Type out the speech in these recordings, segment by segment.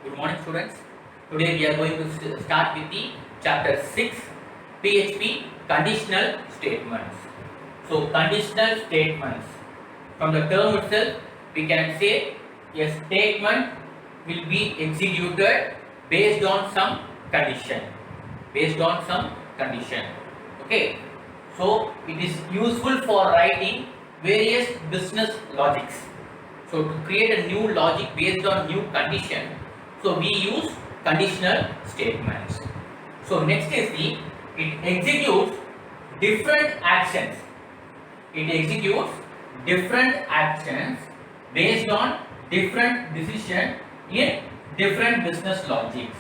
Good morning, students. Today we are going to start with the chapter 6 PHP conditional statements. So, conditional statements, from the term itself, we can say a statement will be executed based on some condition. Based on some condition. Okay. So, it is useful for writing various business logics. So, to create a new logic based on new condition, so we use conditional statements. So, next is it executes different actions. It executes different actions based on different decision in different business logics.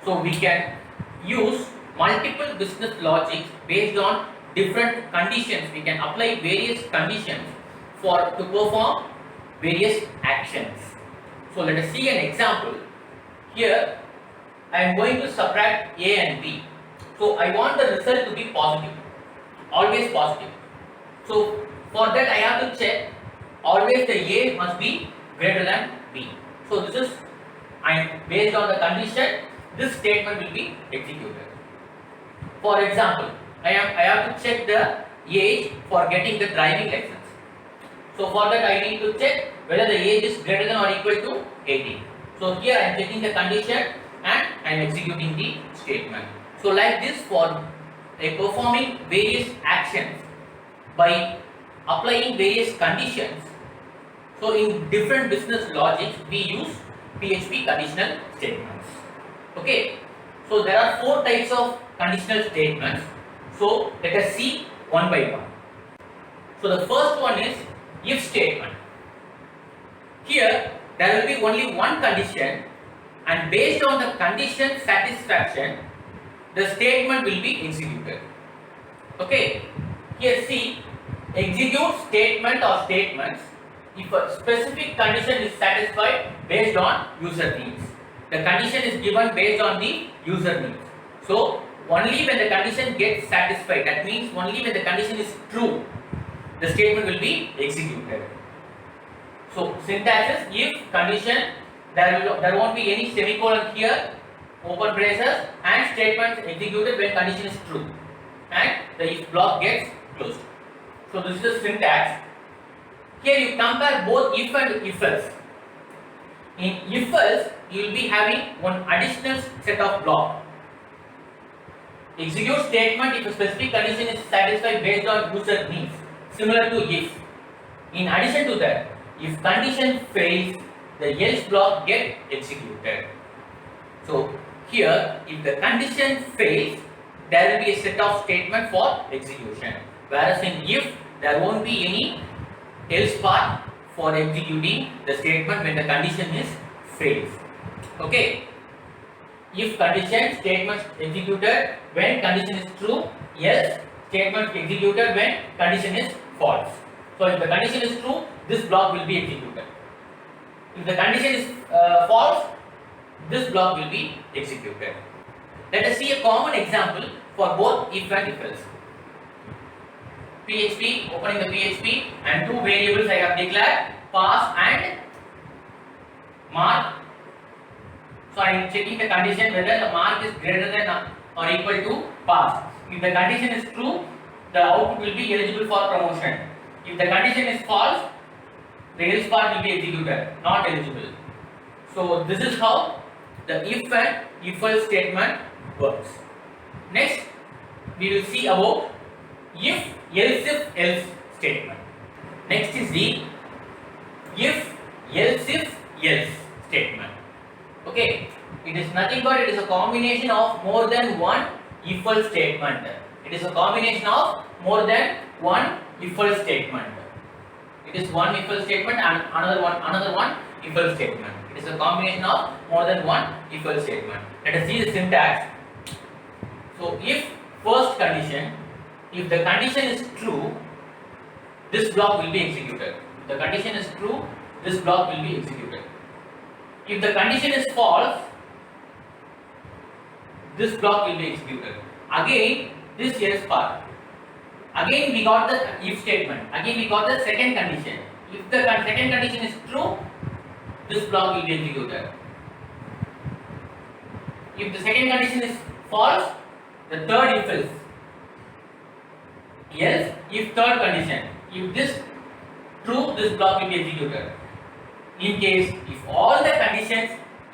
So, we can use multiple business logics based on different conditions. We can apply various conditions to perform various actions. So let us see an example. Here I am going to subtract A and B. So I want the result to be positive, always positive. So for that I have to check always the A must be greater than B. So this is based on the condition, this statement will be executed. For example, I have to check the age for getting the driving license. So for that I need to check whether the age is greater than or equal to 18. So here I am checking the condition and I am executing the statement. So like this, for performing various actions by applying various conditions. So in different business logics we use PHP conditional statements. Okay. So there are 4 types of conditional statements. So let us see one by one. So the first one is if statement. Here there will be only one condition, and based on the condition satisfaction the statement will be executed. Okay, here see, execute statement or statements if a specific condition is satisfied based on user needs. The condition is given based on the user needs. So only when the condition gets satisfied, that means only when the condition is true, the statement will be executed. So syntax is if condition, there won't be any semicolon here, open braces, and statement executed when condition is true, and the if block gets closed. So this is the syntax. Here you compare both if and if else. In if else you will be having one additional set of block. Execute statement if a specific condition is satisfied based on user needs, similar to if. In addition to that, if condition fails, the else block get executed. So here, if the condition fails, there will be a set of statement for execution. Whereas in if, there won't be any else part for executing the statement when the condition is fails. Okay. If condition, statement executed when condition is true, else statement executed when condition is false. So if the condition is true, this block will be executed. If the condition is false, this block will be executed. Let us see a common example for both if and if else. PHP, opening the PHP, and 2 variables I have declared, pass and mark. So I am checking the condition whether the mark is greater than or equal to pass. If the condition is true, the output will be eligible for promotion. If the condition is false, the else part will be executed, not eligible. So this is how the if and if else statement works. Next, we will see about if else statement. Next is the if else statement. Okay, it is nothing but it is a combination of more than one if else statement. It is a combination of more than one if else statement. It is one if else statement and another one if else statement. It is a combination of more than one if else statement. Let us see the syntax. So if first condition, if the condition is true, this block will be executed. If the condition is true, this block will be executed. If the condition is false, this block will be executed. Again, this else part. Again we got the if statement. Again we got the second condition. If the second condition is true, this block will be executed. If the second condition is false, the third if else. Else, if third condition, if this true, this block will be executed. In case if all the conditions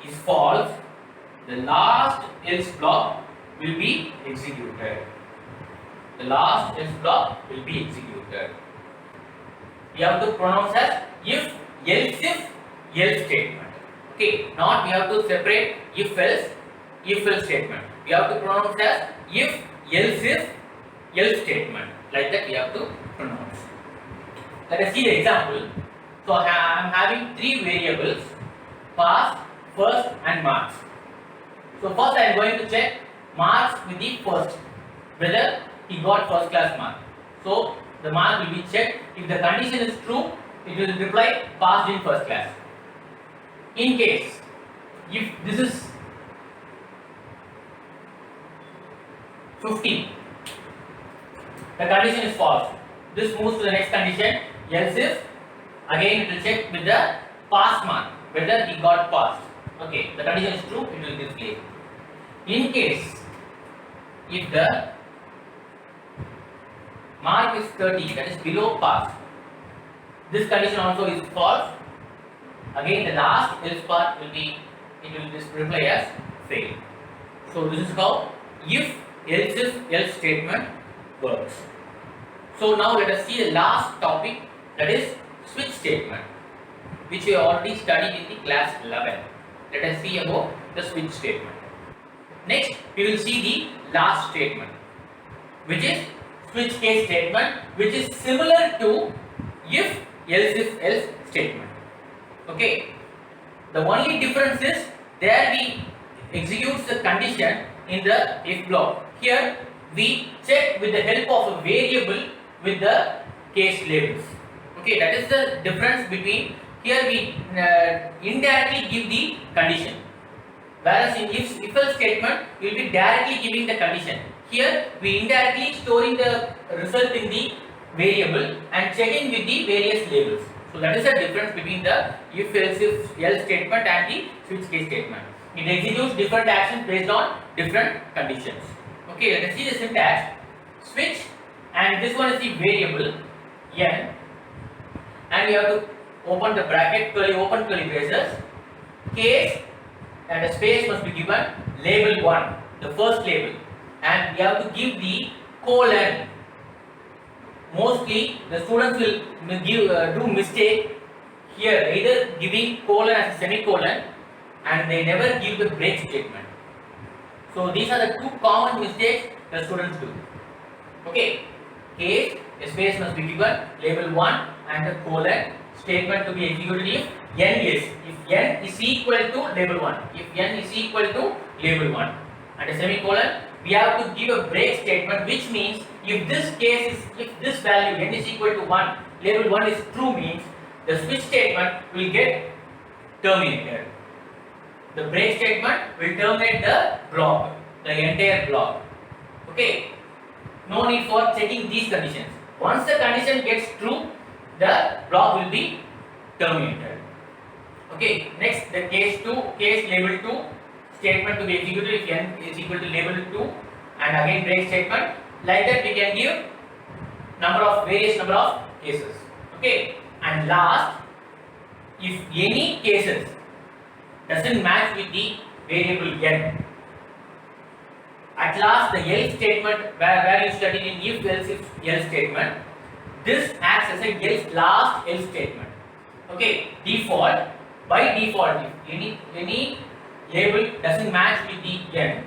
is false, the last else block will be executed. The last else block will be executed. We have to pronounce as if, else statement. Okay, not we have to separate if else statement. We have to pronounce as if, else statement. Like that we have to pronounce. Let us see the example. So I am having three variables: pass, first, and marks. So first I am going to check marks with the first, whether he got first class mark. So the mark will be checked. If the condition is true, it will reply passed in first class. In case if this is 15, the condition is false. This moves to the next condition. Else if, again it will check with the pass mark whether he got passed. Okay, the condition is true, it will display. In case if the mark is 30, that is below pass, this condition also is false. Again the last else part will be, it will reply as fail. So this is how if else statement works. So now let us see the last topic, that is switch statement, which we already studied in the class 11. Let us see about the switch statement. Next we will see the last statement, which is switch case statement, which is similar to if else statement. Okay, the only difference is there we execute the condition in the if block. Here we check with the help of a variable with the case labels. Okay, that is the difference between, here we indirectly give the condition, whereas in if else statement we will be directly giving the condition. Here we indirectly storing the result in the variable and checking with the various labels. So that is the difference between the if else statement and the switch case statement. It executes different actions based on different conditions. Okay, let us see the syntax. Switch, and this one is the variable n, and we have to open the bracket, open curly braces, case, and a space must be given, label 1, the first label, and we have to give the colon. Mostly the students will do mistake here, either giving colon as a semicolon, and they never give the break statement. So these are the two common mistakes the students do. Okay, case, a space must be given, label 1 and the colon, statement to be executed if n is equal to label 1, if n is equal to label 1, and a semicolon. We have to give a break statement, which means if this case is, if this value n is equal to 1, label 1 is true, means the switch statement will get terminated. The break statement will terminate the block, the entire block. Okay, no need for checking these conditions. Once the condition gets true, the block will be terminated. Okay, next the case label 2, statement to be executed if n is equal to label 2, and again break statement. Like that we can give various number of cases. Okay, and last, if any cases doesn't match with the variable n, at last the else statement where you studied in if else statement, this acts as a last else statement. Okay, by default if any label doesn't match with the n,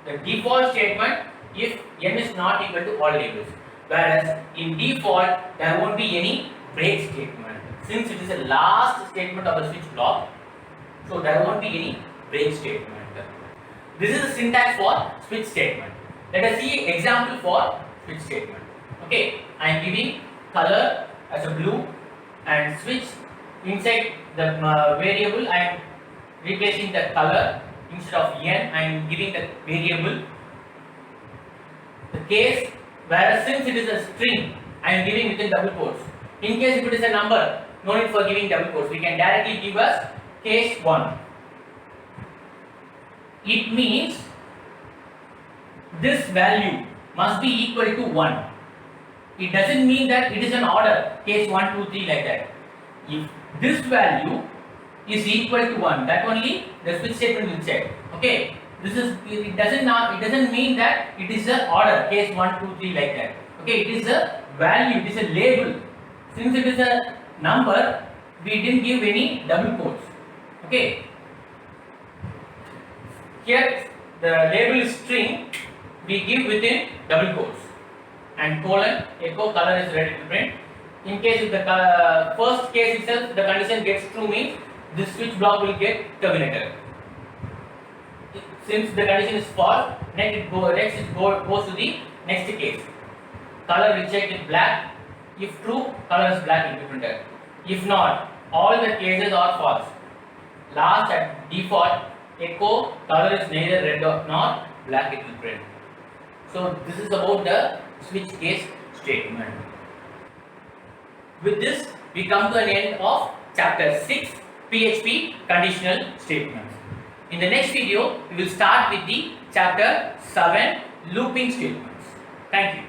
the default statement if n is not equal to all labels, whereas in default there won't be any break statement, since it is a last statement of a switch block, so there won't be any break statement. This is the syntax for switch statement. Let us see example for switch statement. Okay, I am giving color as a blue and switch. Inside the variable I am replacing the color, instead of n I am giving the variable the case, whereas since it is a string I am giving within double quotes. In case if it is a number, no need for giving double quotes, we can directly give us case 1. it means this value must be equal to 1. It doesn't mean that it is an order, case 1, 2, 3 like that. If this value is equal to 1, that only the switch statement will check. Okay, it doesn't mean that it is an order, case 1, 2, 3 like that. Okay, it is a value, it is a label. Since it is a number, we didn't give any double quotes. Okay, here the label is string, we give within double quotes, and colon, echo, color is ready to print. In case if the first case itself the condition gets true, means this switch block will get terminated. Since the condition is false, next it goes to the next case. Color will check in black. If true, color is black, will be printed. If not, all the cases are false. Last at default, echo, color is neither red nor black, it will print. So this is about the switch case statement. With this, we come to an end of chapter 6, PHP conditional statements. In the next video, we will start with the chapter 7, looping statements. Thank you.